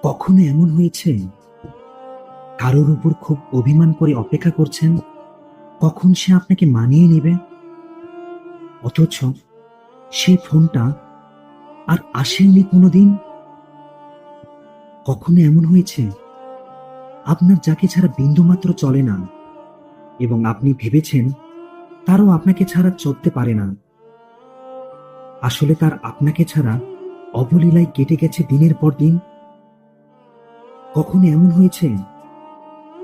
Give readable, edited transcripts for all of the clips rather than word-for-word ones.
কখনো এমন হয়েছে কারোর উপর খুব অভিমান করে অপেক্ষা করছেন কখন সে আপনাকে মানিয়ে নেবে, অথচ সেই ফোনটা আর আসেনি কোনোদিন? কখনো এমন হয়েছে আপনার যাকে ছাড়া বিন্দুমাত্র চলে না এবং আপনি ভেবেছেন তারও আপনাকে ছাড়া চলতে পারে না, আসলে তার আপনাকে ছাড়া অবলীলায় কেটে গেছে দিনের পর দিন? কখনো এমন হয়েছে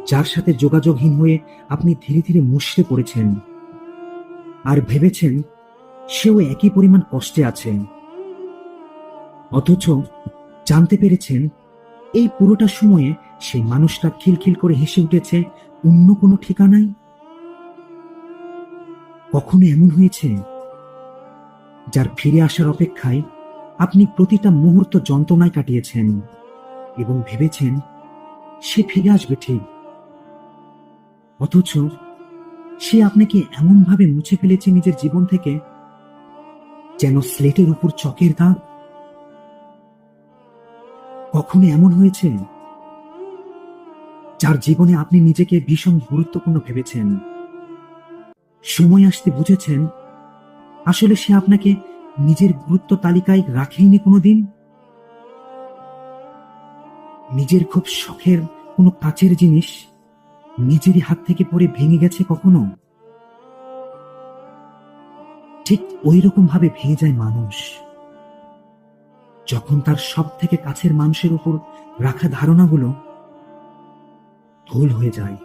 যার সাথে যোগাযোগহীন হয়ে আপনি ধীরে ধীরে মুষড়ে পড়েছেন আর ভেবেছেন সেও একই পরিমাণ কষ্টে আছে, অথচ জানতে পেরেছেন এই পুরোটা সময়ে সেই মানুষটা খিলখিল করে হেসে উঠেছে অন্য কোনো ঠিকানায়? কখনো এমন হয়েছে যার ফিরে আসার অপেক্ষায় আপনি প্রতিটা মুহূর্ত যন্ত্রণায় কাটিয়েছেন এবং ভেবেছেন সে ফিরে আসবে ঠিক, অথচ সে আপনাকে এমনভাবে মুছে ফেলেছে নিজের জীবন থেকে যেন স্লেটের উপর চকের দাগ? কখনো এমন হয়েছে যার জীবনে আপনি নিজেকে ভীষণ গুরুত্বপূর্ণ ভেবেছেন, সময় আসতে বুঝেছেন আসলে সে আপনাকে নিজের গুরুত্ব তালিকায় রাখেনি কোনোদিন? নিজের খুব শখের কোনো কাছের জিনিস নিজেরই হাত থেকে পড়ে ভেঙে গেছে কখনো? ঠিক ওই রকম ভাবে ভেঙে যায় মানুষ যখন তার সব থেকে কাছের মানুষের উপর রাখা ধারণাগুলো ভুল হয়ে যায়।